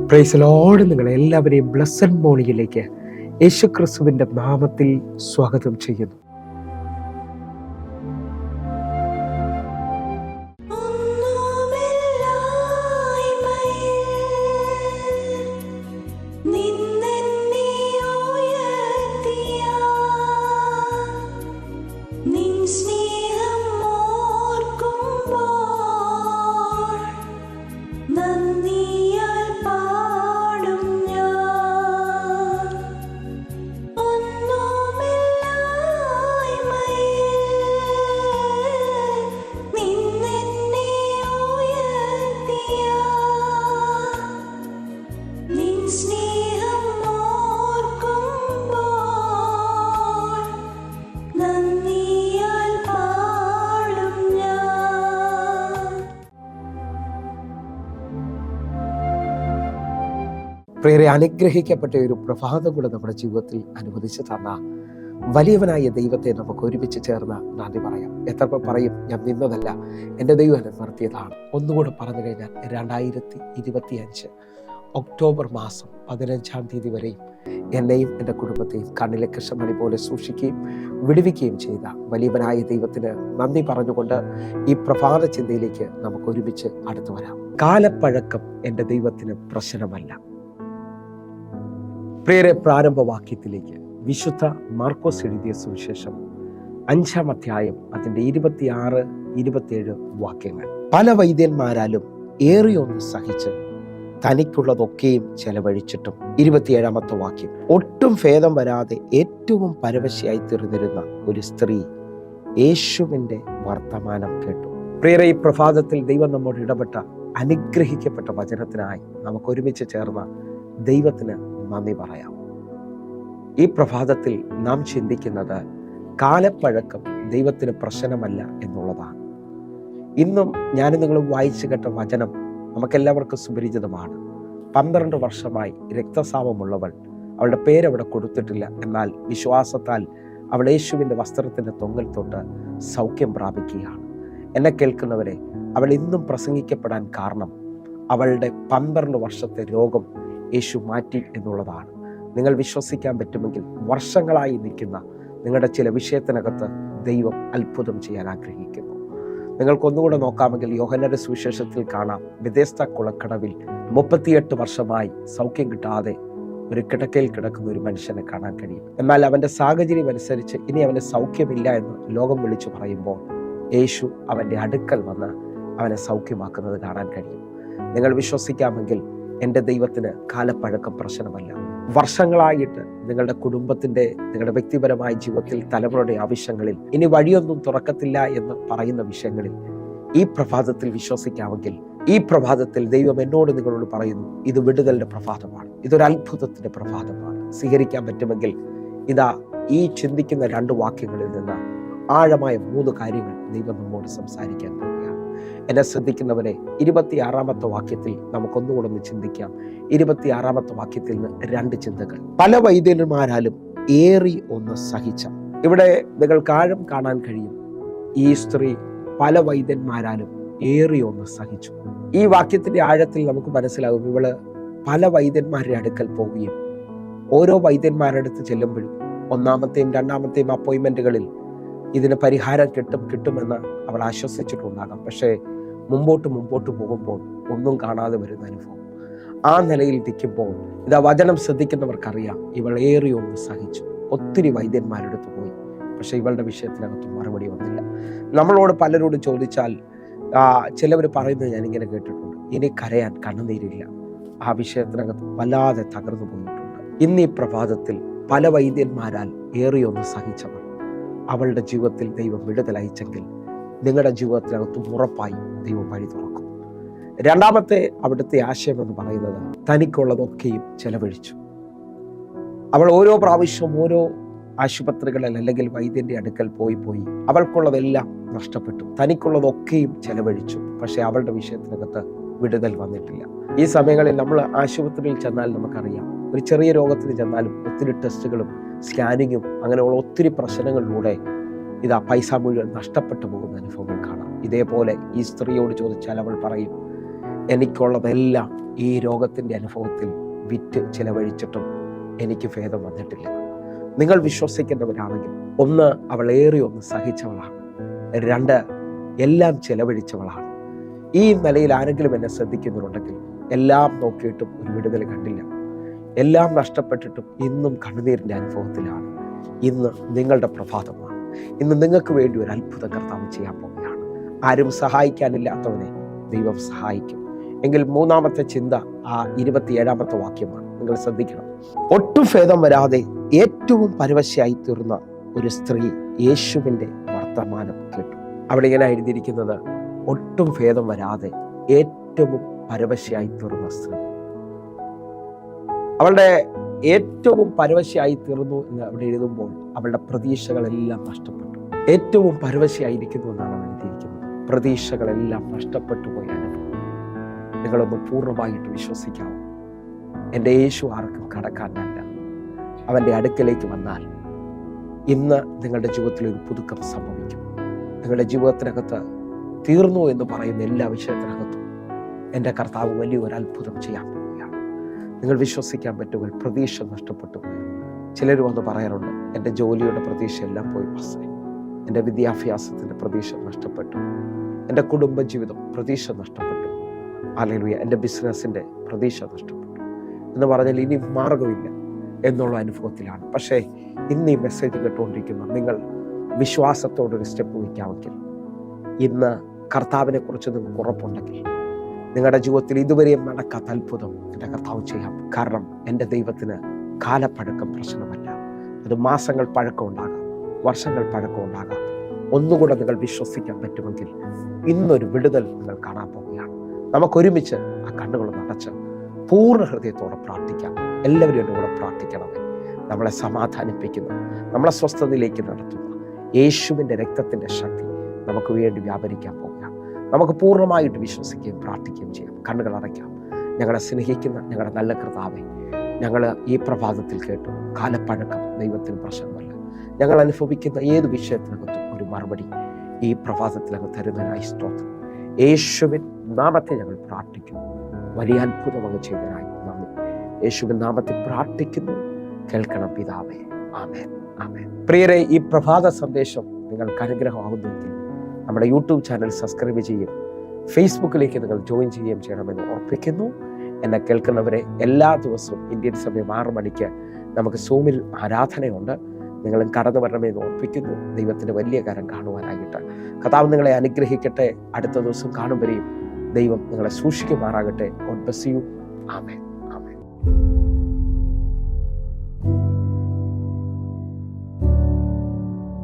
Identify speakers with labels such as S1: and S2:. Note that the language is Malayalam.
S1: Praise Lord. നിങ്ങളെ എല്ലാവരെയും ബ്ലെസ്സഡ് മോർണിംഗിലേക്ക് യേശുക്രിസ്തുവിന്റെ നാമത്തിൽ സ്വാഗതം ചെയ്യുന്നു. പ്രിയരെ, അനുഗ്രഹിക്കപ്പെട്ട ഒരു പ്രഭാതം കൂടെ നമ്മുടെ ജീവിതത്തിൽ അനുവദിച്ചു തന്ന വലിയവനായ ദൈവത്തെ നമുക്ക് ഒരുമിച്ച് ചേർന്ന് നന്ദി പറയാം. എത്ര പറയും, ഞാൻ നിന്നതല്ല, എൻ്റെ ദൈവം എന്നെ നിർത്തിയതാണ്. ഒന്നുകൂടെ പറഞ്ഞു കഴിഞ്ഞാൽ 2025 ഒക്ടോബർ മാസം 15-ാം തീയതി വരെയും എന്നെയും എൻ്റെ കുടുംബത്തെയും കണ്ണിലെ കൃഷ്ണമണി പോലെ സൂക്ഷിക്കുകയും വിടുവിക്കുകയും ചെയ്ത വലിയവനായ ദൈവത്തിന് നന്ദി പറഞ്ഞുകൊണ്ട് ഈ പ്രഭാത ചിന്തയിലേക്ക് നമുക്ക് ഒരുമിച്ച് അടുത്തു വരാം. കാലപ്പഴക്കം എൻ്റെ ദൈവത്തിന് പ്രശ്നമല്ല. പ്രിയരെ, പ്രാരംഭവാക്യത്തിലേക്ക് വിശുദ്ധ മാർക്കോസ് എഴുതിയ സുവിശേഷം 5-ാം അധ്യായം അതിൻ്റെ 26-27 വാക്യങ്ങൾ. പല വൈദ്യന്മാരാലും ഏറിയൊന്ന് സഹിച്ച് തനിക്കുള്ളതൊക്കെയും ചെലവഴിച്ചിട്ടും 27-ാമത്തെ വാക്യം. ഒട്ടും ഭേദം വരാതെ ഏറ്റവും പരവശയായി തീർന്നിരുന്ന ഒരു സ്ത്രീ യേശുവിൻ്റെ വർത്തമാനം കേട്ടു. പ്രിയരെ, ഈ പ്രഭാതത്തിൽ ദൈവം നമ്മോട് ഇടപെട്ട അനുഗ്രഹിക്കപ്പെട്ട വചനത്തിനായി നമുക്ക് ഒരുമിച്ച് ചേർന്ന ദൈവത്തിന് നന്ദി പറയാം. ഈ പ്രഭാതത്തിൽ നാം ചിന്തിക്കുന്നത് കാലപ്പഴക്കം ദൈവത്തിന് പ്രശ്നമല്ല എന്നുള്ളതാണ്. ഇന്നും ഞാൻ നിങ്ങൾ വായിച്ചു കേട്ട വചനം നമുക്കെല്ലാവർക്കും സുപരിചിതമാണ്. 12 വർഷമായി രക്തസ്രാവമുള്ളവൾ, അവളുടെ പേരവിടെ കൊടുത്തിട്ടില്ല, എന്നാൽ വിശ്വാസത്താൽ അവൾ യേശുവിൻ്റെ വസ്ത്രത്തിൻ്റെ തൊങ്ങൽ തൊട്ട് സൗഖ്യം പ്രാപിക്കുകയാണ്. എന്നെ കേൾക്കുന്നവരെ, അവൾ ഇന്നും പ്രസംഗിക്കപ്പെടാൻ കാരണം അവളുടെ 12 വർഷത്തെ രോഗം യേശു മാറ്റി എന്നുള്ളതാണ്. നിങ്ങൾ വിശ്വസിക്കാൻ പറ്റുമെങ്കിൽ വർഷങ്ങളായി നിൽക്കുന്ന നിങ്ങളുടെ ചില വിഷയത്തിനകത്ത് ദൈവം അത്ഭുതം ചെയ്യാൻ ആഗ്രഹിക്കുന്നു. നിങ്ങൾക്കൊന്നുകൂടെ നോക്കാമെങ്കിൽ യോഹന്നാന്റെ സുവിശേഷത്തിൽ കാണാം, ബെഥെസ്ദ കുളക്കടവിൽ 38 വർഷമായി സൗഖ്യം കിട്ടാതെ ഒരു കിടക്കയിൽ കിടക്കുന്ന ഒരു മനുഷ്യനെ കാണാൻ കഴിയും. എന്നാൽ അവൻ്റെ സാഹചര്യം അനുസരിച്ച് ഇനി അവന് സൗഖ്യമില്ല എന്ന് ലോകം വിളിച്ചു പറയുമ്പോൾ യേശു അവൻ്റെ അടുക്കൽ വന്ന് അവനെ സൗഖ്യമാക്കുന്നത് കാണാൻ കഴിയും. നിങ്ങൾ വിശ്വസിക്കാമെങ്കിൽ എൻ്റെ ദൈവത്തിന് കാലപ്പഴക്കം പ്രശ്നമല്ല. വർഷങ്ങളായിട്ട് നിങ്ങളുടെ കുടുംബത്തിൻ്റെ, നിങ്ങളുടെ വ്യക്തിപരമായ ജീവിതത്തിൽ, തലമുറയുടെ ആവശ്യങ്ങളിൽ ഇനി വഴിയൊന്നും തുറക്കത്തില്ല എന്ന് പറയുന്ന വിഷയങ്ങളിൽ ഈ പ്രഭാതത്തിൽ വിശ്വസിക്കാമെങ്കിൽ ഈ പ്രഭാതത്തിൽ ദൈവം എന്നോട് നിങ്ങളോട് പറയുന്നു, ഇത് വിടുതലിൻ്റെ പ്രഭാതമാണ്, ഇതൊരു അത്ഭുതത്തിൻ്റെ പ്രഭാതമാണ്. സ്വീകരിക്കാൻ പറ്റുമെങ്കിൽ ഇതാ ഈ ചിന്തിക്കുന്ന 2 വാക്യങ്ങളിൽ നിന്ന് ആഴമായ 3 കാര്യങ്ങൾ ദൈവം നമ്മോട് സംസാരിക്കാൻ പോവുകയാണ്. എന്നെ ശ്രദ്ധിക്കുന്നവരെ, 26-ാമത്തെ വാക്യത്തിൽ നമുക്കൊന്നുകൂടെ ഒന്ന് ചിന്തിക്കാം. 26-ാമത്തെ വാക്യത്തിൽ നിന്ന് 2 ചിന്തകൾ. പല വൈദ്യന്മാരാലും ഏറി ഒന്ന് സഹിച്ച. ഇവിടെ നിങ്ങൾക്ക് ആഴം കാണാൻ കഴിയും. ഈ സ്ത്രീ പല വൈദ്യന്മാരാലും ഏറി ഒന്ന് സഹിച്ചു. ഈ വാക്യത്തിന്റെ ആഴത്തിൽ നമുക്ക് മനസ്സിലാകും, ഇവള് പല വൈദ്യന്മാരുടെ അടുക്കൽ പോവുകയും ഓരോ വൈദ്യന്മാരുടെ അടുത്ത് ചെല്ലുമ്പോഴും 1-ാമത്തെയും 2-ാമത്തെയും അപ്പോയിൻമെന്റുകളിൽ ഇതിന് പരിഹാരം കിട്ടുമെന്ന് അവൾ ആശ്വസിച്ചിട്ടുണ്ടാകാം. പക്ഷേ മുമ്പോട്ട് പോകുമ്പോൾ ഒന്നും കാണാതെ വരുന്ന അനുഭവം. ആ നിലയിൽ നിൽക്കുമ്പോൾ ഇതാ വചനം ശ്രദ്ധിക്കുന്നവർക്കറിയാം, ഇവൾ ഏറി ഒന്ന് സഹിച്ചു. ഒത്തിരി വൈദ്യന്മാരുടെ അടുത്ത് പോയി, പക്ഷെ ഇവളുടെ വിഷയത്തിനകത്ത് മറുപടി വന്നില്ല. നമ്മളോട് പലരോട് ചോദിച്ചാൽ ചിലവർ പറയുന്നത് ഞാനിങ്ങനെ കേട്ടിട്ടുണ്ട്, ഇനി കരയാൻ കണ്ണുനീരില്ല. ആ വിഷയത്തിനകത്ത് വല്ലാതെ തകർന്നു പോയിട്ടുണ്ട്. ഇന്ന് ഈ പ്രഭാതത്തിൽ പല വൈദ്യന്മാരാൽ ഏറിയൊന്ന് സഹിച്ചവർ, അവളുടെ ജീവിതത്തിൽ ദൈവം വിടുതൽ അയച്ചെങ്കിൽ നിങ്ങളുടെ ജീവിതത്തിനകത്തും ഉറപ്പായി ദൈവം വഴി തുറക്കും. 2-ാമത്തെ അവിടുത്തെ ആശയം എന്ന് പറയുന്നത്, തനിക്കുള്ളതൊക്കെയും ചെലവഴിച്ചു. അവൾ ഓരോ പ്രാവശ്യവും ഓരോ ആശുപത്രികളിൽ അല്ലെങ്കിൽ വൈദ്യന്റെ അടുക്കൽ പോയി അവൾക്കുള്ളതെല്ലാം നഷ്ടപ്പെട്ടു. തനിക്കുള്ളതൊക്കെയും ചെലവഴിച്ചു. പക്ഷെ അവളുടെ വിഷയത്തിനകത്ത് വിടുതൽ വന്നിട്ടില്ല. ഈ സമയങ്ങളിൽ നമ്മൾ ആശുപത്രിയിൽ ചെന്നാൽ നമുക്കറിയാം, ഒരു ചെറിയ രോഗത്തിന് ചെന്നാലും ഒത്തിരി ടെസ്റ്റുകളും സ്കാനിങ്ങും അങ്ങനെയുള്ള ഒത്തിരി പ്രശ്നങ്ങളിലൂടെ ഇതാ പൈസ മുഴുവൻ നഷ്ടപ്പെട്ടു പോകുന്ന അനുഭവങ്ങൾ കാണാം. ഇതേപോലെ ഈ സ്ത്രീയോട് ചോദിച്ചാൽ അവൾ പറയും, എനിക്കുള്ളതെല്ലാം ഈ രോഗത്തിൻ്റെ അനുഭവത്തിൽ വിറ്റ് ചിലവഴിച്ചിട്ടും എനിക്ക് ഭേദം വന്നിട്ടില്ല. നിങ്ങൾ വിശ്വസിക്കുന്നവരാണെങ്കിൽ, 1, അവൾ ഏറിയൊന്ന് സഹിച്ചവളാണ്. 2, എല്ലാം ചെലവഴിച്ചവളാണ്. ഈ നിലയിൽ ആരെങ്കിലും എന്നെ ശ്രദ്ധിക്കുന്നുണ്ടെങ്കിൽ, എല്ലാം നോക്കിയിട്ടും ഒരു വിടുതൽ കണ്ടില്ല, എല്ലാം നഷ്ടപ്പെട്ടിട്ടും ഇന്നും കണ്ണുനീരിൻ്റെ അനുഭവത്തിലാണ്. ഇന്ന് നിങ്ങളുടെ പ്രഭാതമാണ്. ഇന്ന് നിങ്ങൾക്ക് വേണ്ടി ഒരു അത്ഭുത കർത്താവ് ചെയ്യാൻ പോവുകയാണ്. ആരും സഹായിക്കാനില്ലാത്തവനെ ദൈവം സഹായിക്കും. എങ്കിൽ 3-ാമത്തെ ചിന്ത ആ 27-ാമത്തെ വാക്യമാണ്. നിങ്ങൾ ശ്രദ്ധിക്കണം. ഒട്ടും ഭേദം വരാതെ ഏറ്റവും പരവശയായി തീർന്ന ഒരു സ്ത്രീ യേശുവിൻ്റെ വർത്തമാനം കേട്ടു. അവിടെ ഇങ്ങനെ എഴുതിയിരിക്കുന്നത്, ഒട്ടും ഭേദം വരാതെ ഏറ്റവും പരവശയായി തീർന്ന സ്ത്രീ. അവളുടെ ഏറ്റവും പരവശയായി തീർന്നു എന്ന് അവിടെ എഴുതുമ്പോൾ അവളുടെ പ്രതീക്ഷകളെല്ലാം നഷ്ടപ്പെട്ടു. ഏറ്റവും പരവശയായിരിക്കുന്നു എന്നാണ് എഴുതിയിരിക്കുന്നത്. പ്രതീക്ഷകളെല്ലാം നഷ്ടപ്പെട്ടു പോയ അനുഭവം നിങ്ങളൊന്ന് പൂർണ്ണമായിട്ട് വിശ്വസിക്കാവൂ. എൻ്റെ യേശു ആർക്കും കടക്കാനല്ല. അവൻ്റെ അടുക്കലേക്ക് വന്നാൽ ഇന്ന് നിങ്ങളുടെ ജീവിതത്തിൽ ഒരു പുതുക്കം സംഭവിക്കും. നിങ്ങളുടെ ജീവിതത്തിനകത്ത് തീർന്നു എന്ന് പറയുന്ന എല്ലാ വിഷയത്തിനകത്തും എൻ്റെ കർത്താവ് വലിയൊരു അത്ഭുതം ചെയ്യാൻ പോവുകയാണ്. നിങ്ങൾ വിശ്വസിക്കാൻ പറ്റുമെങ്കിൽ പ്രതീക്ഷ നഷ്ടപ്പെട്ടു പോയി. ചിലർ വന്ന് പറയാറുണ്ട്, എൻ്റെ ജോലിയുടെ പ്രതീക്ഷ എല്ലാം പോയി പാസ്സായി, എൻ്റെ വിദ്യാഭ്യാസത്തിൻ്റെ പ്രതീക്ഷ നഷ്ടപ്പെട്ടു, എൻ്റെ കുടുംബജീവിതം പ്രതീക്ഷ നഷ്ടപ്പെട്ടു, ഹല്ലേലൂയ, എൻ്റെ ബിസിനസ്സിൻ്റെ പ്രതീക്ഷ നഷ്ടപ്പെട്ടു എന്ന് പറഞ്ഞാൽ ഇനി മാർഗമില്ല എന്നുള്ള അനുഭവത്തിലാണ്. പക്ഷേ ഇന്ന് ഈ മെസ്സേജ് കേട്ടുകൊണ്ടിരിക്കുന്ന നിങ്ങൾ വിശ്വാസത്തോടൊരു സ്റ്റെപ്പ് വയ്ക്കാമെങ്കിൽ, ഇന്ന് കർത്താവിനെ കുറിച്ച് നിങ്ങൾക്ക് ഉറപ്പുണ്ടെങ്കിൽ, നിങ്ങളുടെ ജീവിതത്തിൽ ഇതുവരെയും നടക്കാത്ത അത്ഭുതം എൻ്റെ കർത്താവ് ചെയ്യാം. കാരണം എൻ്റെ ദൈവത്തിന് കാലപ്പഴക്കം പ്രശ്നമല്ല. അത് മാസങ്ങൾ പഴക്കം ഉണ്ടാകാം, വർഷങ്ങൾ പഴക്കം ഉണ്ടാകാം. ഒന്നുകൂടെ നിങ്ങൾ വിശ്വസിക്കാൻ പറ്റുമെങ്കിൽ ഇന്നൊരു വിടുതൽ നിങ്ങൾ കാണാൻ പോവുകയാണ്. നമുക്കൊരുമിച്ച് ആ കണ്ണുകൾ നടച്ച് പൂർണ്ണ ഹൃദയത്തോടെ പ്രാർത്ഥിക്കാം. എല്ലാവരും എൻ്റെ കൂടെ പ്രാർത്ഥിക്കണമേ. നമ്മളെ സമാധാനിപ്പിക്കുന്ന, നമ്മളെ സ്വസ്ഥതയിലേക്ക് നടത്തുന്ന യേശുവിൻ്റെ രക്തത്തിൻ്റെ ശക്തി നമുക്ക് വേണ്ടി വ്യാപരിക്കാൻ പോവുകയാണ്. നമുക്ക് പൂർണ്ണമായിട്ട് വിശ്വസിക്കുകയും പ്രാർത്ഥിക്കുകയും ചെയ്യാം. കണ്ണുകൾ അടയ്ക്കാം. ഞങ്ങളെ സ്നേഹിക്കുന്ന ഞങ്ങളുടെ നല്ല കർത്താവേ, ഞങ്ങൾ ഈ പ്രഭാതത്തിൽ കേട്ടു, കാലപ്പഴക്കം ദൈവത്തിന് പ്രശ്നമല്ല. ഞങ്ങൾ അനുഭവിക്കുന്ന ഏത് വിഷയത്തിനകത്തും ഒരു മറുപടി ഈ പ്രഭാതത്തിനകത്ത് തരുന്നതിനായി സ്തോത്രം. യേശുവിൻ നാമത്തെ ഞങ്ങൾ പ്രാർത്ഥിക്കുന്നു. വലിയ അത്ഭുതം അങ്ങ് ചെയ്തതിനായി നന്ദി. യേശുവിൻ നാമത്തിൽ പ്രാർത്ഥിക്കുന്നു. കേൾക്കണം പിതാവേ. ആമേൻ, ആമേൻ. പ്രിയരെ, ഈ പ്രഭാത സന്ദേശം നിങ്ങൾക്ക് അനുഗ്രഹമാകുന്നുവെങ്കിൽ നമ്മുടെ യൂട്യൂബ് ചാനൽ സബ്സ്ക്രൈബ് ചെയ്യും, ഫേസ്ബുക്കിലേക്ക് നിങ്ങൾ ജോയിൻ ചെയ്യുകയും ചെയ്യണമെന്ന് ഓർപ്പിക്കുന്നു. എന്നെ കേൾക്കുന്നവരെ, എല്ലാ ദിവസവും ഇന്ത്യൻ സമയം 6 മണിക്ക് നമുക്ക് സൂമിൽ ആരാധനയുണ്ട്. നിങ്ങളും കടന്നു വരണമെന്ന് ഓർപ്പിക്കുന്നു. ദൈവത്തിൻ്റെ വലിയ കാര്യം കാണുവാനായിട്ട് കർത്താവ് നിങ്ങളെ അനുഗ്രഹിക്കട്ടെ. അടുത്ത ദിവസം കാണും വരെയും ദൈവം നിങ്ങളെ സൂക്ഷിക്കുമാറാകട്ടെ. God bless you. ആമേൻ.